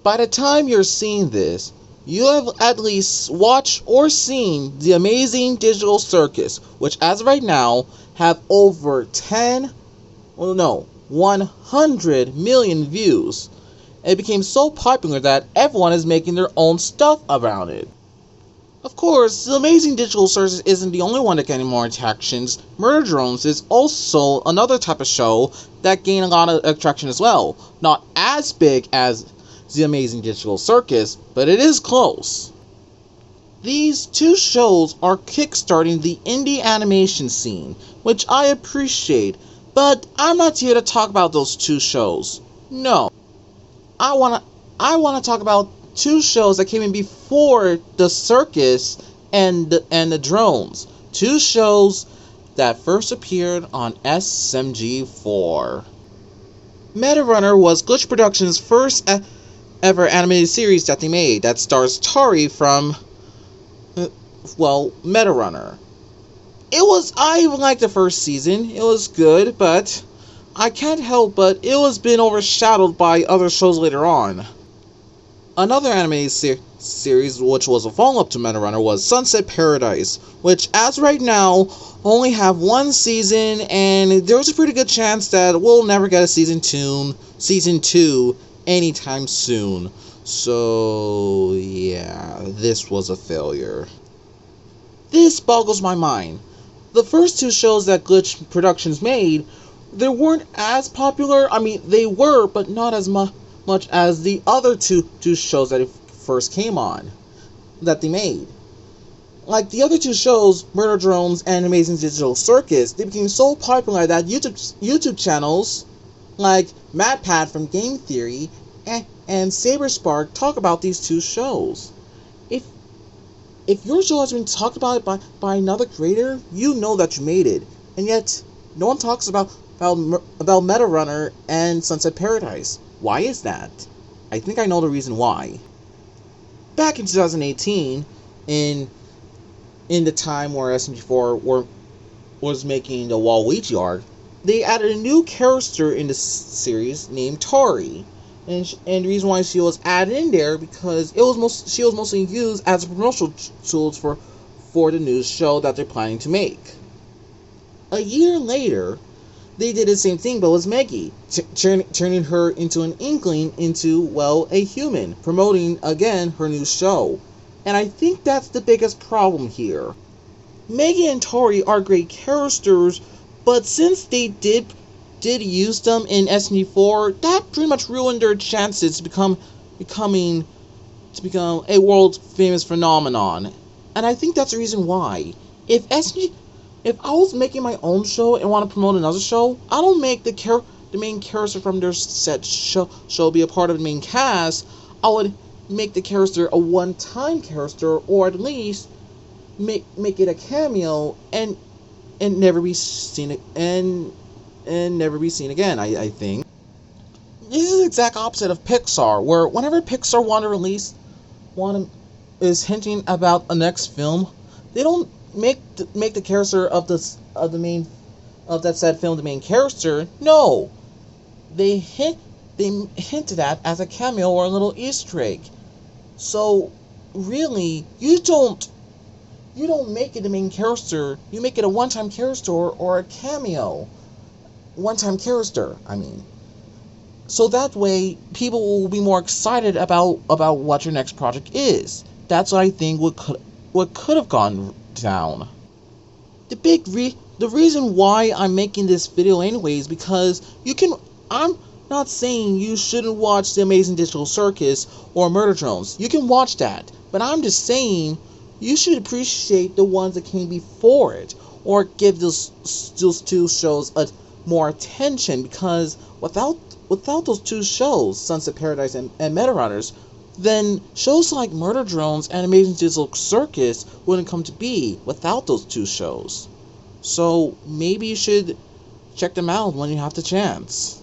By the time you're seeing this, you have at least watched or seen the Amazing Digital Circus, which as of right now have over 100 million views. It became so popular that everyone is making their own stuff around it. Of course, the Amazing Digital Circus isn't the only one that getting more attractions. Murder Drones is also another type of show that gained a lot of attraction as well. Not as big as the Amazing Digital Circus, but it is close. These two shows are kickstarting the indie animation scene, which I appreciate, but I'm not here to talk about those two shows. No. I wanna talk about two shows that came in before the circus and the drones. Two shows that first appeared on SMG4. Meta Runner was Glitch Productions' first ever animated series that they made that stars Tari from Meta Runner. I liked the first season. It was good, but I can't help but it was been overshadowed by other shows later on. Another animated series which was a follow-up to Meta Runner was Sunset Paradise, which as right now only have one season, and there's a pretty good chance that we'll never get a season 2 anytime soon. So yeah, this was a failure. This boggles my mind. The first two shows that Glitch Productions made, they weren't as popular. I mean, they were, but not as much as the other two shows that it first came on, that they made. Like the other two shows, Murder Drones and Amazing Digital Circus, they became so popular that YouTube channels like MadPat from Game Theory and Saberspark talk about these two shows. If your show has been talked about by another creator, you know that you made it, and yet no one talks about Meta Runner and Sunset Paradise. Why is that? I think I know the reason why. Back in 2018, in the time where SMG4 was making the Waluigi arc, they added a new character in the series named Tari. And the reason why she was added in there because she was mostly used as a promotional tool for the new show that they're planning to make. A year later, they did the same thing but with Meggy, turning her into an inkling into, a human, promoting again her new show. And I think that's the biggest problem here. Meggy and Tori are great characters, but since they did use them in SMG4, that pretty much ruined their chances to become a world famous phenomenon. And I think that's the reason why. If I was making my own show and want to promote another show, I don't make the main character from their said show be a part of the main cast. I would make the character a one-time character, or at least make it a cameo and never be seen again. I think this is the exact opposite of Pixar, where whenever Pixar is hinting about a next film, they don't make the character of that said film the main character. No, they hinted at as a cameo or a little Easter egg. So really, you don't make it the main character. You make it a one-time character or a cameo. One-time character, I mean. So that way, people will be more excited about what your next project is. That's what I think what could have gone down. The reason why I'm making this video anyways, because I'm not saying you shouldn't watch The Amazing Digital Circus or Murder Drones. You can watch that, but I'm just saying you should appreciate the ones that came before it, or give those two shows more attention, because without those two shows, Sunset Paradise and Meta Runners, then shows like Murder Drones and Amazing Digital Circus wouldn't come to be without those two shows. So maybe you should check them out when you have the chance.